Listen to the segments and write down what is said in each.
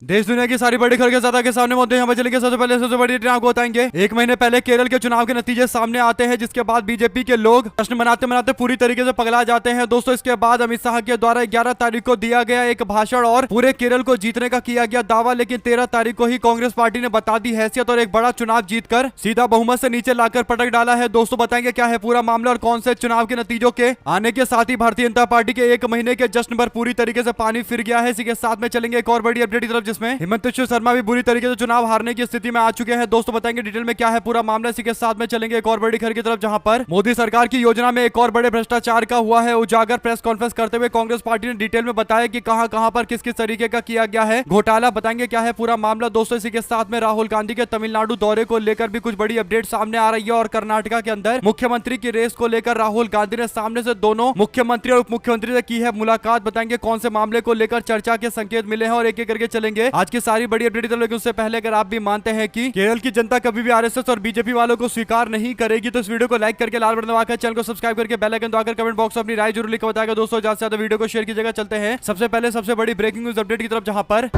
देश दुनिया की सारी बड़ी खबरें ज्यादा के सामने मौजूद हैं। यहाँ चलेंगे सबसे पहले सबसे बड़ी आपको बताएंगे। एक महीने पहले केरल के चुनाव के नतीजे सामने आते हैं, जिसके बाद बीजेपी के लोग जश्न मनाते मनाते पूरी तरीके से पगला जाते हैं। दोस्तों, इसके बाद अमित शाह के द्वारा 11 तारीख को दिया गया एक भाषण और पूरे केरल को जीतने का किया गया दावा, लेकिन 13 तारीख को ही कांग्रेस पार्टी ने बता दी हैसियत और एक बड़ा चुनाव जीतकर सीधा बहुमत से नीचे लाकर पटक डाला है। दोस्तों, बताएंगे क्या है पूरा मामला और कौन से चुनाव के नतीजों के आने के साथ ही भारतीय जनता पार्टी के एक महीने के जश्न पर पूरी तरीके से पानी फिर गया है। इसी के साथ में चलेंगे एक और बड़ी अपडेट की तरफ, जिसमें हिमंत शर्मा भी बुरी तरीके से चुनाव हारने की स्थिति में आ चुके हैं। दोस्तों, बताएंगे डिटेल में क्या है पूरा मामला। इसी के साथ में चलेंगे एक और बड़ी खबर की तरफ, जहां पर मोदी सरकार की योजना में एक और बड़े भ्रष्टाचार का हुआ है उजागर। प्रेस कॉन्फ्रेंस करते हुए कांग्रेस पार्टी ने डिटेल में बताया कि कहां पर किस किस तरीके का किया गया है घोटाला। बताएंगे क्या है पूरा मामला। दोस्तों, इसी के साथ में राहुल गांधी के तमिलनाडु दौरे को लेकर भी कुछ बड़ी अपडेट सामने आ रही है और कर्नाटका के अंदर मुख्यमंत्री की रेस को लेकर राहुल गांधी ने सामने से दोनों मुख्यमंत्री और उप मुख्यमंत्री से की है मुलाकात। बताएंगे कौन से मामले को लेकर चर्चा के संकेत मिले हैं और एक एक करके चलेंगे आज की सारी बड़ी अपडेट। लेकिन उससे पहले अगर आप भी मानते हैं कि केरल की जनता कभी भी आरएसएस और बीजेपी वालों को स्वीकार नहीं करेगी, तो इस वीडियो को लाइक करके लाल बटन दबाकर चैनल को सब्सक्राइब करके बेल आइकन दबाकर कमेंट बॉक्स में अपनी राय जरूर लिख बताएगा। दोस्तों, ज्यादा से ज्यादा वीडियो को शेयर कीजिएगा। चलते हैं सबसे पहले सबसे बड़ी ब्रेकिंग न्यूज अपडेट की तरफ, जहां पर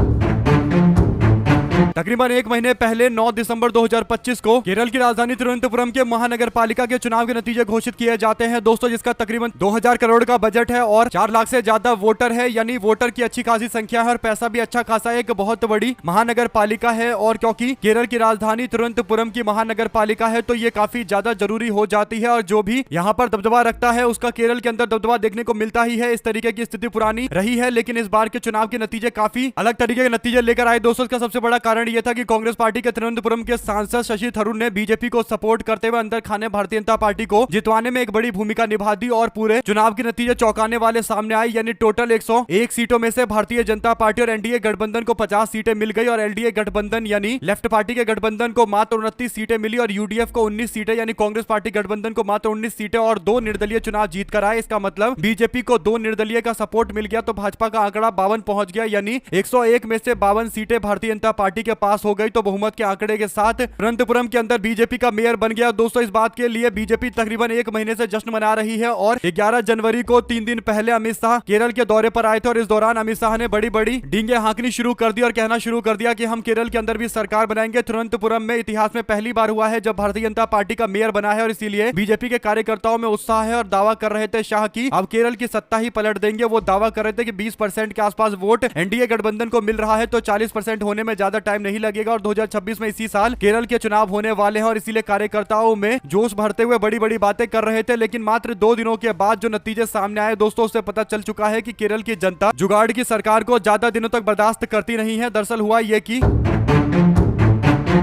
तकरीबन एक महीने पहले 9 दिसंबर 2025 को केरल की राजधानी तिरुवनंतपुरम के महानगर पालिका के चुनाव के नतीजे घोषित किए जाते हैं। दोस्तों, जिसका तकरीबन 2000 करोड़ का बजट है और 4 लाख से ज्यादा वोटर है, यानी वोटर की अच्छी खासी संख्या है और पैसा भी अच्छा खासा है। एक बहुत बड़ी महानगर पालिका है और क्योंकि केरल की राजधानी तिरुवनंतपुरम की महानगर पालिका है तो ये काफी ज्यादा जरूरी हो जाती है और जो भी यहाँ पर दबदबा रखता है उसका केरल के अंदर दबदबा देखने को मिलता ही है। इस तरीके की स्थिति पुरानी रही है, लेकिन इस बार के चुनाव के नतीजे काफी अलग तरीके के नतीजे लेकर आए। दोस्तों, इसका सबसे बड़ा कारण यह था कि कांग्रेस पार्टी के तिरुवनंतपुरम के सांसद शशि थरूर ने बीजेपी को सपोर्ट करते हुए अंदर खाने भारतीय जनता पार्टी को जितवाने में एक बड़ी भूमिका निभा दी और पूरे चुनाव के नतीजे चौंकाने वाले सामने आए। यानी टोटल 101 सीटों में से भारतीय जनता पार्टी और एनडीए गठबंधन को 50 सीटें मिल गई और एलडीए गठबंधन यानी लेफ्ट पार्टी के गठबंधन को मात्र 29 सीटें मिली और यूडीएफ को 19 सीटें यानी कांग्रेस पार्टी गठबंधन को मात्र 19 सीटें और 2 निर्दलीय चुनाव जीत कर आए। इसका मतलब बीजेपी को 2 निर्दलीय का सपोर्ट मिल गया तो भाजपा का आंकड़ा 52 पहुंच गया, यानी 101 में से 52 सीटें भारतीय जनता पार्टी के पास हो गई। तो बहुमत के आंकड़े के साथ तिरुवनंतपुरम के अंदर बीजेपी का मेयर बन गया। दोस्तों, इस बात के लिए बीजेपी तकरीबन एक महीने से जश्न मना रही है और 11 जनवरी को 3 दिन पहले अमित शाह केरल के दौरे पर आए थे और इस दौरान अमित शाह ने बड़ी बड़ी डींगे हाँकनी शुरू कर दी और कहना शुरू कर दिया कि हम केरल के अंदर भी सरकार बनाएंगे। तिरुवनंतपुरम में इतिहास में पहली बार हुआ है जब भारतीय जनता पार्टी का मेयर बना है और इसीलिए बीजेपी के कार्यकर्ताओं में उत्साह है और दावा कर रहे थे शाह की अब केरल की सत्ता ही पलट देंगे। वो दावा कर रहे थे कि 20% के आसपास वोट एनडीए गठबंधन को मिल रहा है तो 40% होने में ज्यादा टाइम नहीं लगेगा और 2026 में इसी साल केरल के चुनाव होने वाले हैं और इसीलिए कार्यकर्ताओं में जोश भरते हुए बड़ी बड़ी बातें कर रहे थे। लेकिन मात्र 2 दिनों के बाद जो नतीजे सामने आए दोस्तों, उससे पता चल चुका है कि केरल की जनता जुगाड़ की सरकार को ज्यादा दिनों तक बर्दाश्त करती नहीं है। दरअसल हुआ यह कि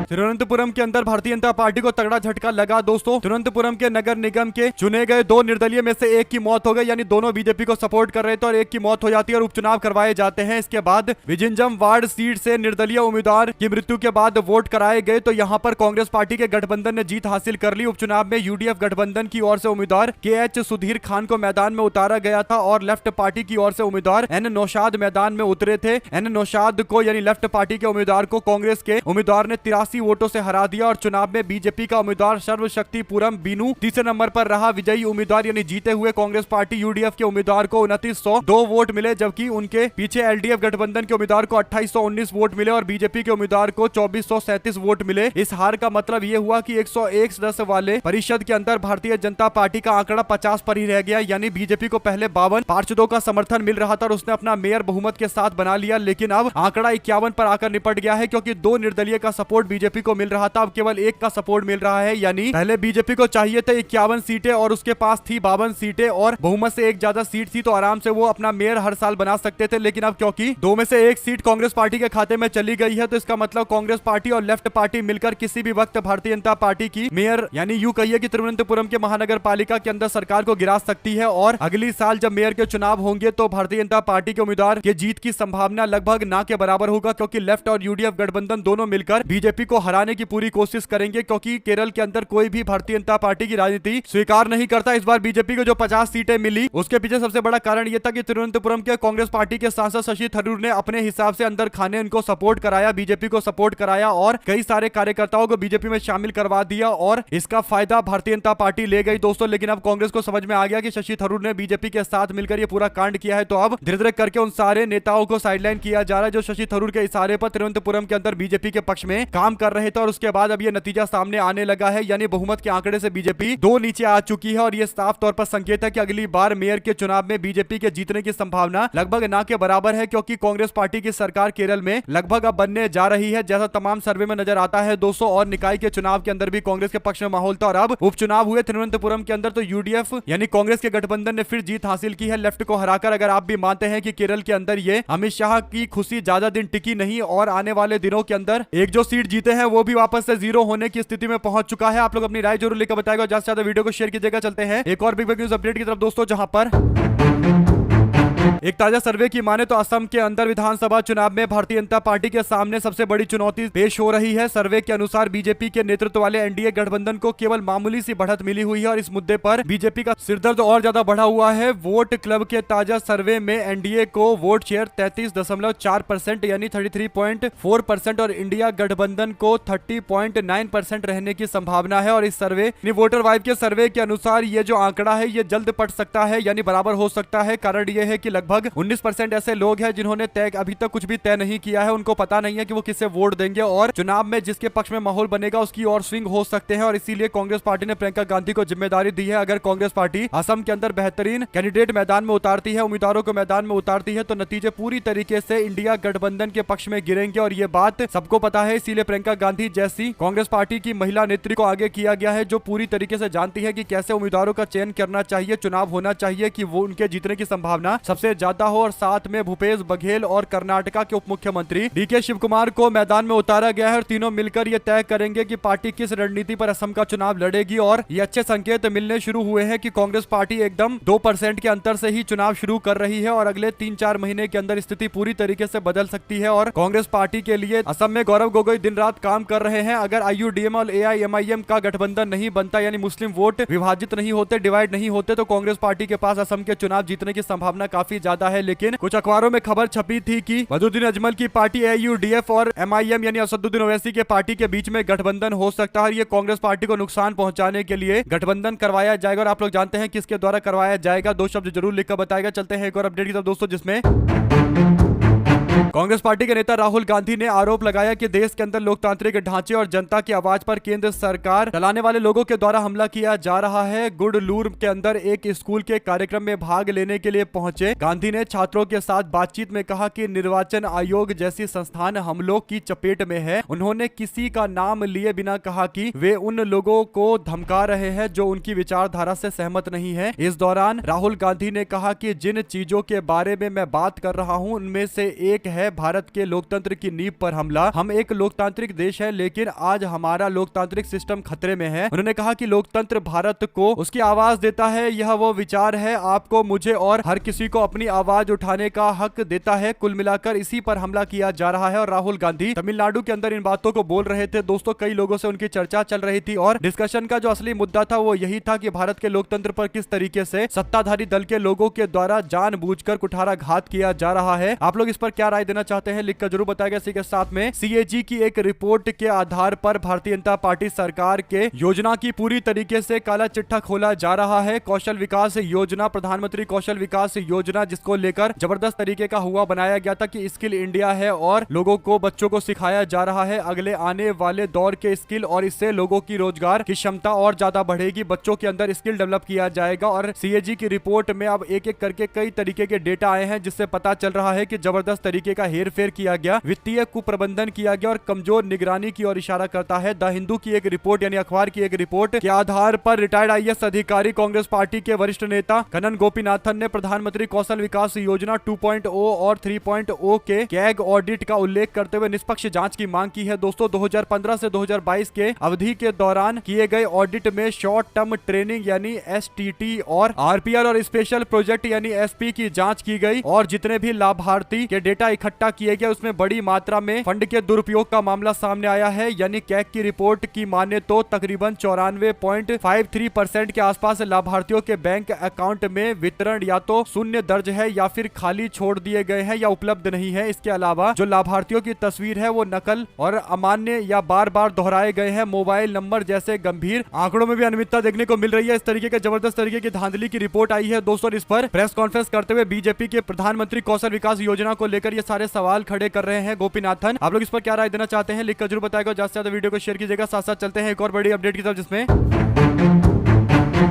तिरुवनंतपुरम के अंदर भारतीय जनता पार्टी को तगड़ा झटका लगा। दोस्तों, तिरुवनंतपुरम के नगर निगम के चुने गए 2 निर्दलीय में से एक की मौत हो गई, यानी दोनों बीजेपी को सपोर्ट कर रहे थे और एक की मौत हो जाती है और उपचुनाव करवाए जाते हैं। इसके बाद विजिंजम वार्ड सीट से निर्दलीय उम्मीदवार की मृत्यु के बाद वोट कराए गए तो यहाँ पर कांग्रेस पार्टी के गठबंधन ने जीत हासिल कर ली। उपचुनाव में यूडीएफ गठबंधन की ओर से उम्मीदवार KH सुधीर खान को मैदान में उतारा गया था और लेफ्ट पार्टी की ओर से उम्मीदवार N नौशाद मैदान में उतरे थे। N नौशाद को यानी लेफ्ट पार्टी के उम्मीदवार को कांग्रेस के उम्मीदवार ने 83 वोटों से हरा दिया और चुनाव में बीजेपी का उम्मीदवार सर्वशक्तिपुरम बीनू तीसरे नंबर पर रहा। विजयी उम्मीदवार यानी जीते हुए कांग्रेस पार्टी यूडीएफ के उम्मीदवार को 2902 वोट मिले, जबकि उनके पीछे एलडीएफ गठबंधन के उम्मीदवार को 2819 वोट मिले और बीजेपी के उम्मीदवार को 2437 वोट मिले। इस हार का मतलब यह हुआ कि 101 सदस्य वाले परिषद के अंदर भारतीय जनता पार्टी का आंकड़ा 50 पर ही रह गया, यानी बीजेपी को पहले 52 पार्षदों का समर्थन मिल रहा था और उसने अपना मेयर बहुमत के साथ बना लिया, लेकिन अब आंकड़ा 51 पर आकर निपट गया है क्योंकि 2 निर्दलीय का सपोर्ट बीजेपी को मिल रहा था, अब केवल 1 का सपोर्ट मिल रहा है। यानी पहले बीजेपी को चाहिए थे 51 सीटें और उसके पास थी 52 सीटें और बहुमत से एक ज्यादा सीट थी तो आराम से वो अपना मेयर हर साल बना सकते थे, लेकिन अब क्योंकि 2 में से 1 सीट कांग्रेस पार्टी के खाते में चली गई है तो इसका मतलब कांग्रेस पार्टी और लेफ्ट पार्टी मिलकर किसी भी वक्त भारतीय जनता पार्टी की मेयर यानी यूं कहिए कि तिरुवनंतपुरम के महानगर पालिका के अंदर सरकार को गिरा सकती है और अगली साल जब मेयर के चुनाव होंगे तो भारतीय जनता पार्टी के उम्मीदवार के जीत की संभावना लगभग ना के बराबर होगा क्योंकि लेफ्ट और यूडीएफ गठबंधन दोनों मिलकर बीजेपी को हराने की पूरी कोशिश करेंगे, क्योंकि केरल के अंदर कोई भी भारतीय जनता पार्टी की राजनीति स्वीकार नहीं करता। इस बार बीजेपी को जो 50 सीटें मिली उसके पीछे सबसे बड़ा कारण यह था कि तिरुवनंतपुरम के कांग्रेस पार्टी के सांसद शशि थरूर ने अपने हिसाब से अंदर खाने उनको सपोर्ट कराया, बीजेपी को सपोर्ट कराया और कई सारे कार्यकर्ताओं को बीजेपी में शामिल करवा दिया और इसका फायदा भारतीय जनता पार्टी ले गई दोस्तों। लेकिन अब कांग्रेस को समझ में आ गया कि शशि थरूर ने बीजेपी के साथ मिलकर ये पूरा कांड किया है, तो अब धीरे धीरे करके उन सारे नेताओं को साइडलाइन किया जा रहा है जो शशि थरूर के इशारे पर तिरुवनंतपुरम के अंदर बीजेपी के पक्ष में काम कर रहे थे। और उसके बाद अब ये नतीजा सामने आने लगा है, यानी बहुमत के आंकड़े से बीजेपी 2 नीचे आ चुकी है और ये साफ तौर पर संकेत है कि अगली बार मेयर के चुनाव में बीजेपी के जीतने की संभावना लगभग ना के बराबर है, क्योंकि कांग्रेस पार्टी की सरकार केरल में लगभग अब बनने जा रही है, जैसा तमाम सर्वे में नजर आता है दोस्तों। और निकाय के चुनाव के अंदर भी कांग्रेस के पक्ष में माहौल था और अब उपचुनाव हुए तिरुवनंतपुरम के अंदर तो यूडीएफ यानी कांग्रेस के गठबंधन ने फिर जीत हासिल की है लेफ्ट को हराकर। अगर आप भी मानते हैं कि केरल के अंदर ये अमित शाह की खुशी ज्यादा दिन टिकी नहीं और आने वाले दिनों के अंदर एक जो सीट जीते हैं वो भी वापस से 0 होने की स्थिति में पहुंच चुका है, आप लोग अपनी राय जरूर लेकर बताएगा। ज्यादा से ज्यादा वीडियो को शेयर कीजिएगा। चलते हैं एक और बिग न्यूज अपडेट की तरफ दोस्तों, जहां पर एक ताजा सर्वे की माने तो असम के अंदर विधानसभा चुनाव में भारतीय जनता पार्टी के सामने सबसे बड़ी चुनौती पेश हो रही है। सर्वे के अनुसार बीजेपी के नेतृत्व वाले एनडीए गठबंधन को केवल मामूली सी बढ़त मिली हुई है और इस मुद्दे पर बीजेपी का सिरदर्द और ज्यादा बढ़ा हुआ है। वोट क्लब के ताजा सर्वे में एनडीए को वोट शेयर 33.4% यानी 33.4% और इंडिया गठबंधन को 30.9% रहने की संभावना है। और इस सर्वे वोटर वाइब के सर्वे के अनुसार ये जो आंकड़ा है ये जल्द पट सकता है, यानी बराबर हो सकता है। कारण ये है कि लगभग 19% ऐसे लोग हैं जिन्होंने तय अभी तक कुछ भी तय नहीं किया है, उनको पता नहीं है कि वो किसे वोट देंगे और चुनाव में जिसके पक्ष में माहौल बनेगा उसकी और स्विंग हो सकते हैं। और इसीलिए कांग्रेस पार्टी ने प्रियंका गांधी को जिम्मेदारी दी है। अगर कांग्रेस पार्टी असम के अंदर बेहतरीन कैंडिडेट मैदान में उतारती है, उम्मीदवारों को मैदान में उतारती है, तो नतीजे पूरी तरीके से इंडिया गठबंधन के पक्ष में गिरेंगे और ये बात सबको पता है। इसीलिए प्रियंका गांधी जैसी कांग्रेस पार्टी की महिला नेत्री को आगे किया गया है, जो पूरी तरीके से जानती है कि कैसे उम्मीदवारों का चयन करना चाहिए, चुनाव होना चाहिए कि वो उनके जीतने की संभावना सबसे ज्यादा हो। और साथ में भूपेश बघेल और कर्नाटका के उप मुख्यमंत्री डीके शिव कुमार को मैदान में उतारा गया है और तीनों मिलकर ये तय करेंगे कि पार्टी किस रणनीति पर असम का चुनाव लड़ेगी। और ये अच्छे संकेत मिलने शुरू हुए हैं कि कांग्रेस पार्टी एकदम 2% के अंतर से ही चुनाव शुरू कर रही है और अगले 3-4 महीने के अंदर स्थिति पूरी तरीके से बदल सकती है। और कांग्रेस पार्टी के लिए असम में गौरव गोगोई दिन रात काम कर रहे हैं। अगर आईयूडीएम और एआईएमआईएम का गठबंधन नहीं बनता, यानी मुस्लिम वोट विभाजित नहीं होते, डिवाइड नहीं होते, तो कांग्रेस पार्टी के पास असम के चुनाव जीतने की संभावना काफी ज्यादा है। लेकिन कुछ अखबारों में खबर छपी थी कि बदरुद्दीन अजमल की पार्टी एयूडीएफ और एमआईएम यानी असदुद्दीन ओवैसी के पार्टी के बीच में गठबंधन हो सकता है। ये कांग्रेस पार्टी को नुकसान पहुंचाने के लिए गठबंधन करवाया जाएगा और आप लोग जानते हैं किसके द्वारा करवाया जाएगा, 2 शब्द जरूर लिखकर बताएगा। चलते हैं एक और अपडेट की तरफ दोस्तों, जिसमें कांग्रेस पार्टी के नेता राहुल गांधी ने आरोप लगाया कि देश के अंदर लोकतांत्रिक ढांचे और जनता की आवाज पर केंद्र सरकार चलाने वाले लोगों के द्वारा हमला किया जा रहा है। गुडलूर के अंदर एक स्कूल के कार्यक्रम में भाग लेने के लिए पहुंचे गांधी ने छात्रों के साथ बातचीत में कहा कि निर्वाचन आयोग जैसी संस्थान हमलों की चपेट में है। उन्होंने किसी का नाम लिए बिना कहा कि वे उन लोगों को धमका रहे हैं जो उनकी विचारधारा से सहमत नहीं है। इस दौरान राहुल गांधी ने कहा कि जिन चीजों के बारे में मैं बात कर रहा हूं उनमें से एक है भारत के लोकतंत्र की नींव पर हमला। हम एक लोकतांत्रिक देश है, लेकिन आज हमारा लोकतांत्रिक सिस्टम खतरे में है। उन्होंने कहा कि लोकतंत्र भारत को उसकी आवाज देता है, यह वो विचार है आपको, मुझे और हर किसी को अपनी आवाज उठाने का हक देता है। कुल मिलाकर इसी पर हमला किया जा रहा है। और राहुल गांधी तमिलनाडु के अंदर इन बातों को बोल रहे थे दोस्तों। कई लोगों से उनकी चर्चा चल रही थी और डिस्कशन का जो असली मुद्दा था वो यही था कि भारत के लोकतंत्र पर किस तरीके से सत्ताधारी दल के लोगों के द्वारा जानबूझकर कुठाराघात किया जा रहा है। आप लोग इस पर क्या राय देना चाहते हैं लिखकर जरूर बताएगा। इसी के साथ में सीएजी की एक रिपोर्ट के आधार पर भारतीय जनता पार्टी सरकार के योजना की पूरी तरीके से काला चिट्ठा खोला जा रहा है। कौशल विकास योजना, प्रधानमंत्री कौशल विकास योजना, जिसको लेकर जबरदस्त तरीके का हुआ बनाया गया था कि स्किल इंडिया है और लोगों को, बच्चों को सिखाया जा रहा है अगले आने वाले दौर के स्किल, और इससे लोगों की रोजगार की क्षमता और ज्यादा बढ़ेगी। बच्चों के अंदर स्किल डेवलप किया जाएगा। और सीएजी की रिपोर्ट में अब एक एक करके कई तरीके के डेटा आए हैं, जिससे पता चल रहा है कि जबरदस्त तरीके का हेरफेर किया गया, वित्तीय कुप्रबंधन किया गया और कमजोर निगरानी की ओर इशारा करता है। द हिंदू की एक रिपोर्ट यानी अखबार की एक रिपोर्ट के आधार पर रिटायर्ड आईएएस अधिकारी कांग्रेस पार्टी के वरिष्ठ नेता कन्नन गोपीनाथन ने प्रधानमंत्री कौशल विकास योजना 2.0 और 3.0 के कैग ऑडिट का उल्लेख करते हुए निष्पक्ष जांच की मांग की है। दोस्तों 2015 से 2022 के अवधि के दौरान किए गए ऑडिट में शॉर्ट टर्म ट्रेनिंग यानी एसटीटी और आरपीआर और स्पेशल प्रोजेक्ट यानी एसपी की जांच की गई और जितने भी लाभार्थी के डेटा क्या इकट्ठा किए गए उसमें बड़ी मात्रा में फंड के दुरुपयोग का मामला सामने आया है। यानी कैग की रिपोर्ट की माने तो तकरीबन 94.53% के आसपास लाभार्थियों के बैंक अकाउंट में वितरण या तो शून्य दर्ज है या फिर खाली छोड़ दिए गए हैं या उपलब्ध नहीं है। इसके अलावा जो लाभार्थियों की तस्वीर है वो नकल और अमान्य या बार बार दोहराए गए हैं मोबाइल नंबर जैसे गंभीर आंकड़ों में भी अनियमितता देखने को मिल रही है। इस तरीके के जबरदस्त तरीके की धांधली की रिपोर्ट आई है दोस्तों। इस पर प्रेस कॉन्फ्रेंस करते हुए बीजेपी के प्रधानमंत्री कौशल विकास योजना को लेकर ये सारे सवाल खड़े कर रहे हैं गोपीनाथन। आप लोग इस पर क्या राय देना चाहते हैं लिखकर जरूर बताएगा। ज्यादा से ज्यादा वीडियो को शेयर कीजिएगा। साथ साथ चलते हैं एक और बड़ी अपडेट की तरफ जिसमें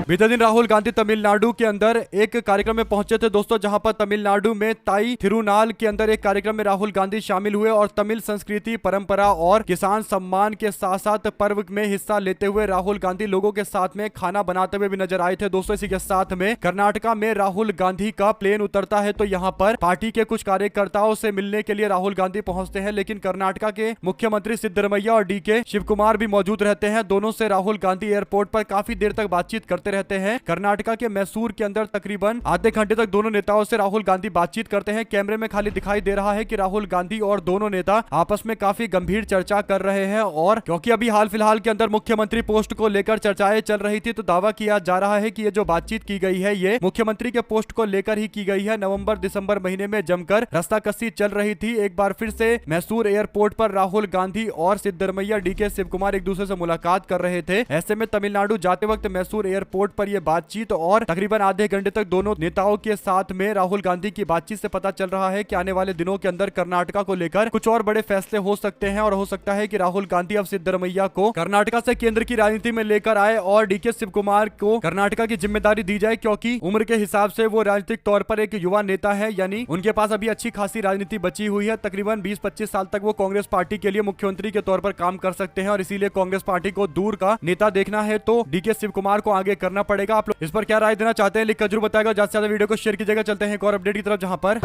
बीते दिन राहुल गांधी तमिलनाडु के अंदर एक कार्यक्रम में पहुंचे थे दोस्तों, जहां पर तमिलनाडु में ताई थिरुनाल के अंदर एक कार्यक्रम में राहुल गांधी शामिल हुए और तमिल संस्कृति परंपरा और किसान सम्मान के साथ साथ पर्व में हिस्सा लेते हुए राहुल गांधी लोगों के साथ में खाना बनाते हुए भी नजर आए थे दोस्तों। इसी के साथ में कर्नाटका में राहुल गांधी का प्लेन उतरता है तो यहाँ पर पार्टी के कुछ कार्यकर्ताओं से मिलने के लिए राहुल गांधी पहुंचते हैं, लेकिन कर्नाटका के मुख्यमंत्री सिद्धरमैया और डीके शिव कुमार भी मौजूद रहते हैं। दोनों से राहुल गांधी एयरपोर्ट पर काफी देर तक बातचीत करते रहते हैं। कर्नाटका के मैसूर के अंदर तकरीबन आधे घंटे तक दोनों नेताओं से राहुल गांधी बातचीत करते हैं। कैमरे में खाली दिखाई दे रहा है कि राहुल गांधी और दोनों नेता आपस में काफी गंभीर चर्चा कर रहे हैं और क्योंकि अभी हाल फिलहाल के अंदर मुख्यमंत्री पोस्ट को लेकर चर्चाएं चल रही थी तो दावा किया जा रहा है कि ये जो बातचीत की गई है ये मुख्यमंत्री के पोस्ट को लेकर ही की गई है। नवंबर दिसंबर महीने में जमकर रस्साकसी चल रही थी। एक बार फिर से मैसूर एयरपोर्ट पर राहुल गांधी और सिद्धरमैया डीके शिव कुमार एक दूसरे से मुलाकात कर रहे थे। ऐसे में तमिलनाडु जाते वक्त मैसूर एयरपोर्ट पर यह बातचीत और तकरीबन आधे घंटे तक दोनों नेताओं के साथ में राहुल गांधी की बातचीत से पता चल रहा है कि आने वाले दिनों के अंदर कर्नाटका को लेकर कुछ और बड़े फैसले हो सकते हैं और हो सकता है कि राहुल गांधी अब सिद्धरमैया को कर्नाटका से केंद्र की राजनीति में लेकर आए और डीके शिव कुमार को कर्नाटका की जिम्मेदारी दी जाए, क्योंकि उम्र के हिसाब से वो राजनीतिक तौर पर एक युवा नेता है। यानी उनके पास अभी अच्छी खासी राजनीति बची हुई है। तकरीबन 20-25 साल तक वो कांग्रेस पार्टी के लिए मुख्यमंत्री के तौर पर काम कर सकते हैं और इसीलिए कांग्रेस पार्टी को दूर का नेता देखना है तो डीके शिव कुमार को आगे करना पड़ेगा। आप लोग इस पर क्या राय देना चाहते हैं लिखकर जरूर बताएगा। ज्यादा से ज्यादा वीडियो को शेयर कीजिएगा। चलते हैं एक और अपडेट की तरफ जहां पर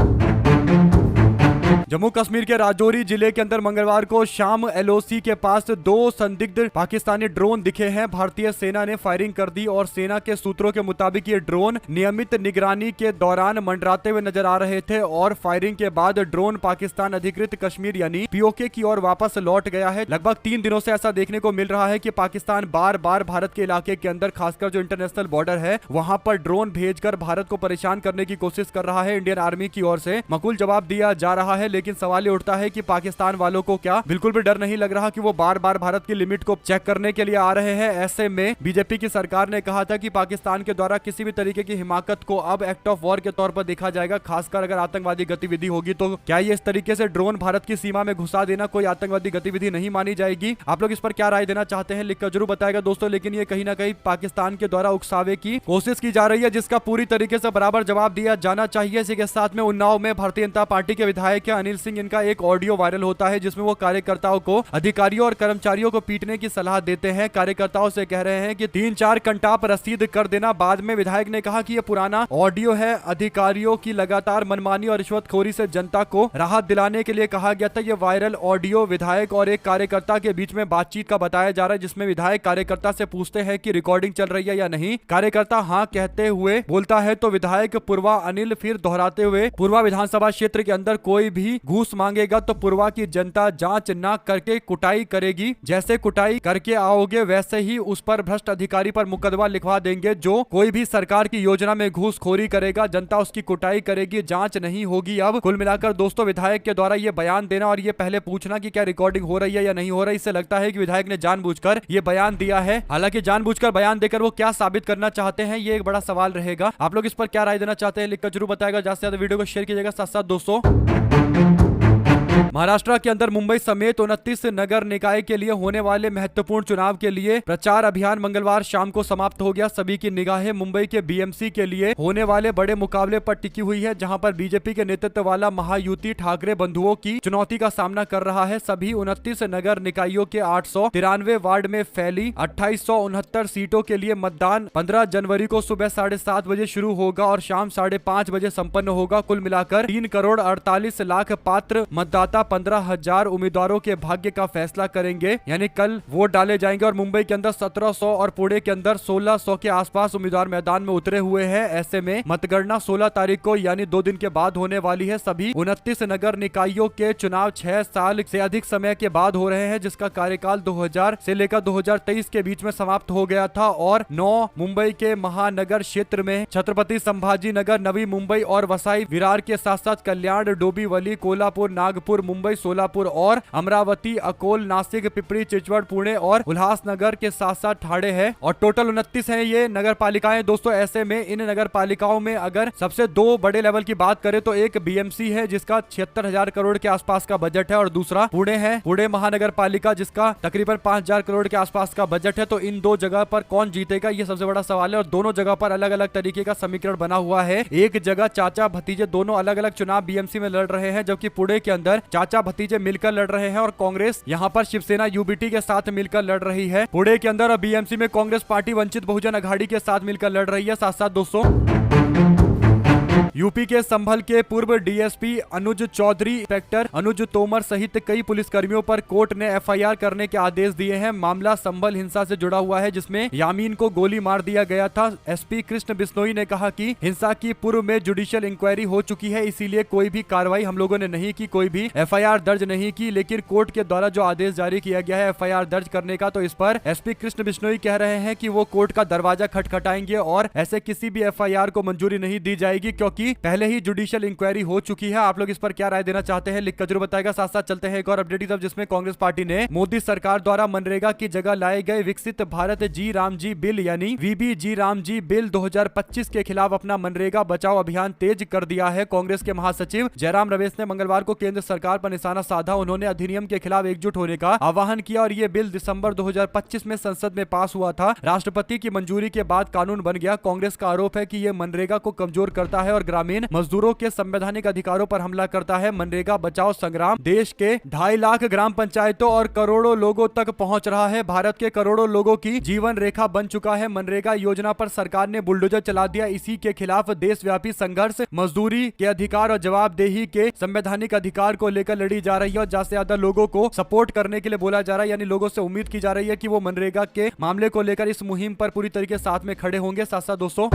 जम्मू कश्मीर के राजौरी जिले के अंदर मंगलवार को शाम एलओसी के पास 2 संदिग्ध पाकिस्तानी ड्रोन दिखे हैं। भारतीय सेना ने फायरिंग कर दी और सेना के सूत्रों के मुताबिक ये ड्रोन नियमित निगरानी के दौरान मंडराते हुए नजर आ रहे थे और फायरिंग के बाद ड्रोन पाकिस्तान अधिकृत कश्मीर यानी पीओके की ओर वापस लौट गया है। लगभग 3 दिनों से ऐसा देखने को मिल रहा है कि पाकिस्तान बार बार भारत के इलाके के अंदर खासकर जो इंटरनेशनल बॉर्डर है वहां पर ड्रोन भेजकर भारत को परेशान करने की कोशिश कर रहा है। इंडियन आर्मी की ओर से मकूल जवाब दिया जा रहा है, लेकिन सवाल ये उठता है कि पाकिस्तान वालों को क्या बिल्कुल भी डर नहीं लग रहा कि वो बार बार भारत की लिमिट को चेक करने के लिए आ रहे हैं। ऐसे में बीजेपी की सरकार ने कहा था कि पाकिस्तान के द्वारा किसी भी तरीके की हिमाकत को अब एक्ट ऑफ वॉर के तौर पर देखा जाएगा, खासकर अगर आतंकवादी गतिविधि होगी तो क्या ये इस तरीके से ड्रोन भारत की सीमा में घुसा देना कोई आतंकवादी गतिविधि नहीं मानी जाएगी। आप लोग इस पर क्या राय देना चाहते हैं लिखकर जरूर बताएगा दोस्तों। लेकिन ये कहीं ना कहीं पाकिस्तान के द्वारा उकसावे की कोशिश की जा रही है जिसका पूरी तरीके से बराबर जवाब दिया जाना चाहिए। इसी के साथ में उन्नाव में भारतीय जनता पार्टी के विधायक अनिल सिंह इनका एक ऑडियो वायरल होता है जिसमें वो कार्यकर्ताओं को अधिकारियों और कर्मचारियों को पीटने की सलाह देते हैं। कार्यकर्ताओं से कह रहे हैं कि 3-4 कंटाप रसीद कर देना। बाद में विधायक ने कहा कि ये पुराना ऑडियो है। अधिकारियों की लगातार मनमानी और रिश्वतखोरी से जनता को राहत दिलाने के लिए कहा गया था। ये वायरल ऑडियो विधायक और एक कार्यकर्ता के बीच में बातचीत का बताया जा रहा है जिसमें विधायक कार्यकर्ता से पूछते हैं कि रिकॉर्डिंग चल रही है या नहीं। कार्यकर्ता हाँ कहते हुए बोलता है तो विधायक पूर्वा अनिल फिर दोहराते हुए पूर्वा विधानसभा क्षेत्र के अंदर कोई भी घूस मांगेगा तो पूर्वा की जनता जांच न करके कुटाई करेगी। जैसे कुटाई करके आओगे वैसे ही उस पर भ्रष्ट अधिकारी पर मुकदमा लिखवा देंगे। जो कोई भी सरकार की योजना में घूसखोरी करेगा जनता उसकी कुटाई करेगी, जांच नहीं होगी। अब कुल मिलाकर दोस्तों विधायक के द्वारा ये बयान देना और ये पहले पूछना कि क्या रिकॉर्डिंग हो रही है या नहीं हो रही, इससे लगता है कि विधायक ने जानबूझकर ये बयान दिया है। हालांकि जानबूझकर बयान देकर वो क्या साबित करना चाहते हैं ये एक बड़ा सवाल रहेगा। आप लोग इस पर क्या राय देना चाहते हैं लिखकर जरूर बताएगा। ज्यादा से ज्यादा वीडियो को शेयर कीजिएगा। साथ साथ दोस्तों महाराष्ट्र के अंदर मुंबई समेत 29 नगर निकाय के लिए होने वाले महत्वपूर्ण चुनाव के लिए प्रचार अभियान मंगलवार शाम को समाप्त हो गया। सभी की निगाहें मुंबई के बीएमसी के लिए होने वाले बड़े मुकाबले पर टिकी हुई है, जहां पर बीजेपी के नेतृत्व वाला महायुति ठाकरे बंधुओं की चुनौती का सामना कर रहा है। सभी 29 नगर निकायों के 893 वार्ड में फैली 2869 सीटों के लिए मतदान 15 जनवरी को सुबह 7:30 बजे शुरू होगा और शाम 5:30 बजे संपन्न होगा। कुल मिलाकर 3 करोड़ 48 लाख पात्र मतदाता मतदाता 15,000 उम्मीदवारों के भाग्य का फैसला करेंगे। यानी कल वोट डाले जाएंगे और मुंबई के अंदर 1700 और पुणे के अंदर 1600 के आसपास उम्मीदवार मैदान में उतरे हुए हैं। ऐसे में मतगणना 16 तारीख को यानी 2 दिन के बाद होने वाली है। सभी 29 नगर निकायों के चुनाव 6 साल से अधिक समय के बाद हो रहे हैं, जिसका कार्यकाल 2000 से लेकर 2023 के बीच में समाप्त हो गया था। और 9 मुंबई के महानगर क्षेत्र में छत्रपति संभाजी नगर, नवी मुंबई और वसाई विरार के साथ साथ कल्याण, डोंबिवली, कोल्हापुर, नागपुर, मुंबई, सोलापुर और अमरावती, अकोल, नासिक, पिपरी, चिचवड़, पुणे और उल्हासनगर के साथ साथ ठाणे है। और टोटल 29 है ये नगर पालिकाएं दोस्तों। ऐसे में इन नगर पालिकाओं में अगर सबसे 2 बड़े लेवल की बात करें तो एक बीएमसी है जिसका 76,000 करोड़ के आसपास का बजट है और दूसरा पुणे है, पुणे महानगर पालिका, जिसका तकरीबन 5,000 करोड़ के आसपास का बजट है। तो इन 2 जगह पर कौन जीतेगा ये सबसे बड़ा सवाल है और दोनों जगह पर अलग अलग तरीके का समीकरण बना हुआ है। एक जगह चाचा भतीजे दोनों अलग अलग चुनाव बीएमसी में लड़ रहे हैं, जबकि पुणे के अंदर चाचा भतीजे मिलकर लड़ रहे हैं और कांग्रेस यहाँ पर शिवसेना यूबीटी के साथ मिलकर लड़ रही है। पुणे के अंदर और बीएमसी में कांग्रेस पार्टी वंचित बहुजन अघाड़ी के साथ मिलकर लड़ रही है। साथ साथ दोस्तों यूपी के संभल के पूर्व डीएसपी अनुज चौधरी, इंस्पेक्टर अनुज तोमर सहित कई पुलिसकर्मियों पर कोर्ट ने एफआईआर करने के आदेश दिए हैं। मामला संभल हिंसा से जुड़ा हुआ है जिसमें यामीन को गोली मार दिया गया था। एसपी कृष्ण बिश्नोई ने कहा कि हिंसा की पूर्व में जुडिशियल इंक्वायरी हो चुकी है, इसीलिए कोई भी कार्रवाई हम लोगों ने नहीं की, कोई भी एफआईआर दर्ज नहीं की। लेकिन कोर्ट के द्वारा जो आदेश जारी किया गया है एफआईआर दर्ज करने का, तो इस पर एसपी कृष्ण बिश्नोई कह रहे हैं कि वो कोर्ट का दरवाजा खटखटाएंगे और ऐसे किसी भी एफआईआर को मंजूरी नहीं दी जाएगी, क्योंकि पहले ही जुडिशियल इंक्वायरी हो चुकी है। आप लोग इस पर क्या राय देना चाहते हैं लिखकर जरूर बताएगा। साथ साथ चलते हैं एक और अपडेट की तरफ, जिसमें कांग्रेस पार्टी ने मोदी सरकार द्वारा मनरेगा की जगह लाए गए विकसित भारत जी राम जी बिल यानी वीबी जी राम जी बिल 2025 के खिलाफ अपना मनरेगा बचाओ अभियान तेज कर दिया है। कांग्रेस के महासचिव जयराम रमेश ने मंगलवार को केंद्र सरकार पर निशाना साधा। उन्होंने अधिनियम के खिलाफ एकजुट होने का आह्वान किया और ये बिल दिसंबर 2025 में संसद में पास हुआ था। राष्ट्रपति की मंजूरी के बाद कानून बन गया। कांग्रेस का आरोप है कि ये मनरेगा को कमजोर करता है और ग्रामीण मजदूरों के संवैधानिक अधिकारों पर हमला करता है। मनरेगा बचाओ संग्राम देश के 2.5 लाख ग्राम पंचायतों और करोड़ों लोगों तक पहुंच रहा है। भारत के करोड़ों लोगों की जीवन रेखा बन चुका है। मनरेगा योजना पर सरकार ने बुलडोजर चला दिया। इसी के खिलाफ देशव्यापी संघर्ष मजदूरी के अधिकार और जवाबदेही के संवैधानिक अधिकार को लेकर लड़ी जा रही है और ज्यादा से ज्यादा लोगों को सपोर्ट करने के लिए बोला जा रहा है। यानी लोगों से उम्मीद की जा रही है कि वो मनरेगा के मामले को लेकर इस मुहिम पर पूरी तरीके से साथ में खड़े होंगे। साथ साथ दोस्तों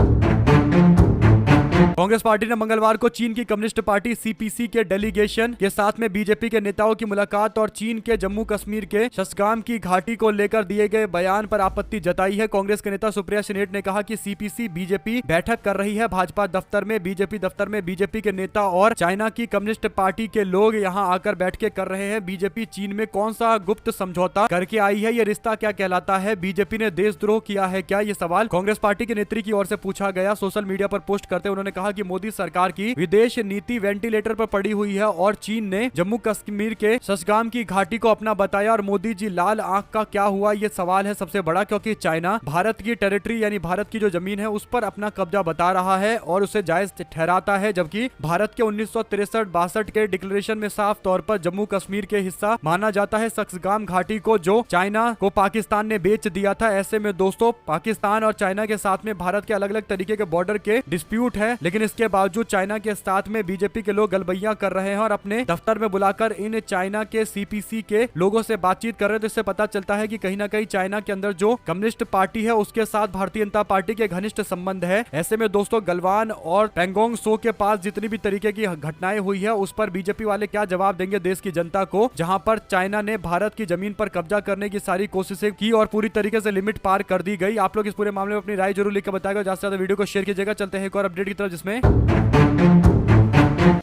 कांग्रेस पार्टी ने मंगलवार को चीन की कम्युनिस्ट पार्टी सीपीसी के डेलीगेशन के साथ में बीजेपी के नेताओं की मुलाकात और चीन के जम्मू कश्मीर के शस्गाम की घाटी को लेकर दिए गए बयान पर आपत्ति जताई है। कांग्रेस के नेता सुप्रिया सिनेट ने कहा कि सीपीसी बीजेपी बैठक कर रही है भाजपा दफ्तर में। बीजेपी दफ्तर में बीजेपी के नेता और चाइना की कम्युनिस्ट पार्टी के लोग यहां आकर बैठ के कर रहे हैं। बीजेपी चीन में कौन सा गुप्त समझौता करके आई है, ये रिश्ता क्या कहलाता है, बीजेपी ने देशद्रोह किया है क्या, ये सवाल कांग्रेस पार्टी के नेत्री की ओर से पूछा गया। सोशल मीडिया पर पोस्ट करते उन्होंने कहा कि मोदी सरकार की विदेश नीति वेंटिलेटर पर पड़ी हुई है और चीन ने जम्मू कश्मीर के शस्गाम की घाटी को अपना बताया और मोदी जी लाल आंख का क्या हुआ, ये सवाल है सबसे बड़ा, क्योंकि चाइना भारत की टेरिटरी यानी भारत की जो जमीन है उस पर अपना कब्जा बता रहा है और उसे जायज ठहराता है, जबकि भारत के 1963-62 के डिक्लेरेशन में साफ तौर पर जम्मू कश्मीर के हिस्सा माना जाता है शस्गाम घाटी को, जो चाइना को पाकिस्तान ने बेच दिया था। ऐसे में दोस्तों पाकिस्तान और चाइना के साथ में भारत के अलग अलग तरीके के बॉर्डर के डिस्प्यूट है, लेकिन इसके बावजूद चाइना के साथ में बीजेपी के लोग गलबैया कर रहे हैं और अपने दफ्तर में बुलाकर इन चाइना के सीपीसी के लोगों से बातचीत कर रहे हैं। तो इससे पता चलता है कि कहीं ना कहीं चाइना के अंदर जो कम्युनिस्ट पार्टी है उसके साथ भारतीय जनता पार्टी के घनिष्ठ संबंध है। ऐसे में दोस्तों गलवान और पेंगोंग सो के पास जितनी भी तरीके की घटनाएं हुई है उस पर बीजेपी वाले क्या जवाब देंगे देश की जनता को, जहां पर चाइना ने भारत की जमीन पर कब्जा करने की सारी कोशिशें की और पूरी तरीके से लिमिट पार कर दी गई। आप लोग इस पूरे मामले में अपनी राय जरूर लिखकर बताएगा। ज्यादा से ज्यादा वीडियो को शेयर कीजिएगा। चलते हैं एक और अपडेट की तरफ, जिसमें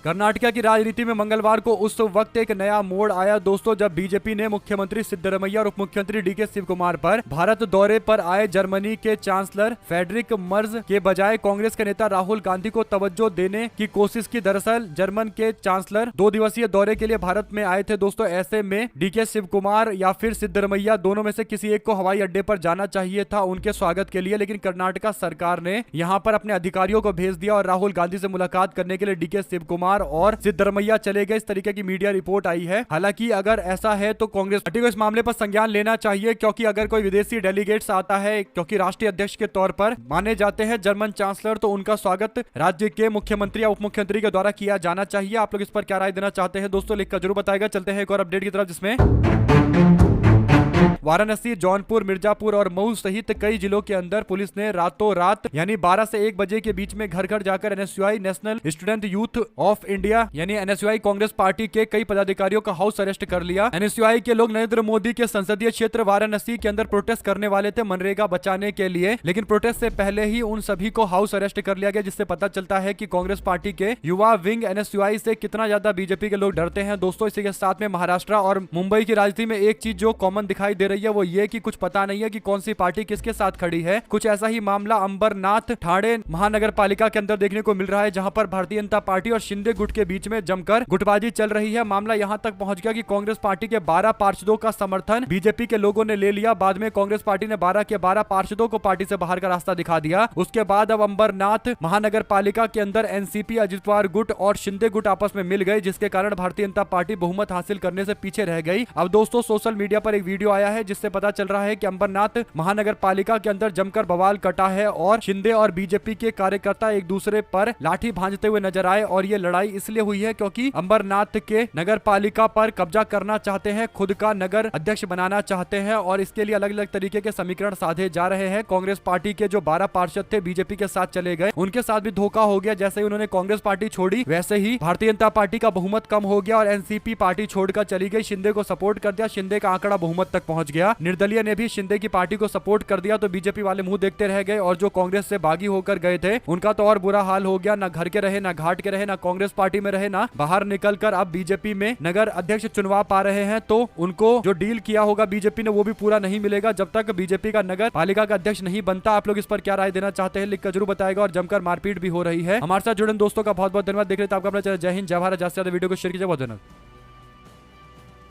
कर्नाटक की राजनीति में मंगलवार को उस वक्त एक नया मोड़ आया दोस्तों, जब बीजेपी ने मुख्यमंत्री सिद्धरमैया और उप मुख्यमंत्री डीके शिवकुमार पर भारत दौरे पर आए जर्मनी के चांसलर फ्रेडरिक मर्ज के बजाय कांग्रेस के नेता राहुल गांधी को तवज्जो देने की कोशिश की। दरअसल जर्मन के चांसलर 2 दिवसीय दौरे के लिए भारत में आए थे दोस्तों। ऐसे में डीके शिवकुमार या फिर सिद्धरमैया दोनों में से किसी एक को हवाई अड्डे पर जाना चाहिए था उनके स्वागत के लिए, लेकिन कर्नाटक सरकार ने यहां पर अपने अधिकारियों को भेज दिया और राहुल गांधी से मुलाकात करने के लिए डीके शिवकुमार कुमार और सिद्धरमैया चले गए, इस तरीके की मीडिया रिपोर्ट आई है। हालांकि अगर ऐसा है तो कांग्रेस पार्टी को इस मामले पर संज्ञान लेना चाहिए, क्योंकि अगर कोई विदेशी डेलीगेट्स आता है, क्योंकि राष्ट्रीय अध्यक्ष के तौर पर माने जाते हैं जर्मन चांसलर, तो उनका स्वागत राज्य के मुख्यमंत्री या उप मुख्यमंत्री के द्वारा किया जाना चाहिए। आप लोग इस पर क्या राय देना चाहते हैं दोस्तों, लिखकर जरूर बताएगा। चलते हैं एक और अपडेट की तरफ, जिसमें वाराणसी, जौनपुर, मिर्जापुर और मऊ सहित कई जिलों के अंदर पुलिस ने रातों रात यानी 12 से 1 बजे के बीच में घर घर जाकर NSUI national student youth of India यानी एनएसयूआई कांग्रेस पार्टी के कई पदाधिकारियों का हाउस अरेस्ट कर लिया। एनएसयूआई के लोग नरेंद्र मोदी के संसदीय क्षेत्र वाराणसी के अंदर प्रोटेस्ट करने वाले थे मनरेगा बचाने के लिए, लेकिन प्रोटेस्ट से पहले ही उन सभी को हाउस अरेस्ट कर लिया गया, जिससे पता चलता है कि कांग्रेस पार्टी के युवा विंग एनएसयूआई से कितना ज्यादा बीजेपी के लोग डरते हैं दोस्तों। इसी के साथ में महाराष्ट्र और मुंबई की राजनीति में एक चीज जो कॉमन दिखाई दे रही है वो ये कि कुछ पता नहीं है कि कौन सी पार्टी किसके साथ खड़ी है। कुछ ऐसा ही मामला अंबरनाथ ठाणे महानगर पालिका के अंदर देखने को मिल रहा है, जहां पर भारतीय जनता पार्टी और शिंदे गुट के बीच में जमकर गुटबाजी चल रही है। मामला यहां तक पहुंच गया कि कांग्रेस पार्टी के 12 पार्षदों का समर्थन बीजेपी के लोगों ने ले लिया। बाद में कांग्रेस पार्टी ने 12 के 12 पार्षदों को पार्टी से बाहर का रास्ता दिखा दिया। उसके बाद अब अंबरनाथ महानगर पालिका के अंदर एनसीपी, अजित पवार गुट और शिंदे गुट आपस में मिल गए, जिसके कारण भारतीय जनता पार्टी बहुमत हासिल करने से पीछे रह गई। अब दोस्तों सोशल मीडिया पर एक वीडियो आया है जिससे पता चल रहा है कि अंबरनाथ महानगर पालिका के अंदर जमकर बवाल कटा है और शिंदे और बीजेपी के कार्यकर्ता एक दूसरे पर लाठी भांजते हुए नजर आए। और ये लड़ाई इसलिए हुई है क्योंकि अंबरनाथ के नगर पालिका पर कब्जा करना चाहते हैं, खुद का नगर अध्यक्ष बनाना चाहते हैं और इसके लिए अलग अलग तरीके के समीकरण साधे जा रहे हैं। कांग्रेस पार्टी के जो 12 पार्षद थे बीजेपी के साथ चले गए, उनके साथ भी धोखा हो गया। जैसे ही उन्होंने कांग्रेस पार्टी छोड़ी वैसे ही भारतीय जनता पार्टी का बहुमत कम हो गया और एनसीपी पार्टी छोड़कर चली गई, शिंदे को सपोर्ट कर दिया। शिंदे का आंकड़ा बहुमत तक पहुंच गया। निर्दलीय ने भी शिंदे की पार्टी को सपोर्ट कर दिया, तो बीजेपी वाले मुंह देखते रह गए और जो कांग्रेस से बागी होकर गए थे उनका तो और बुरा हाल हो गया। ना घर के रहे, ना घाट के रहे, ना कांग्रेस पार्टी में रहे, ना बाहर निकलकर अब बीजेपी में नगर अध्यक्ष चुनवा पा रहे हैं। तो उनको जो डील किया होगा बीजेपी ने वो भी पूरा नहीं मिलेगा जब तक बीजेपी का नगर पालिका का अध्यक्ष नहीं बनता। आप लोग इस पर क्या राय देना चाहते हैं लिखकर जरूर बताएगा। और जमकर मारपीट भी हो रही है। हमारे साथ जुड़े दोस्तों का बहुत बहुत धन्यवाद। देख रहे थे आपका अपना चैनल। जय हिंद, जय भारत। ज्यादा से ज्यादा वीडियो को शेयर कीजिए। बहुत धन्यवाद।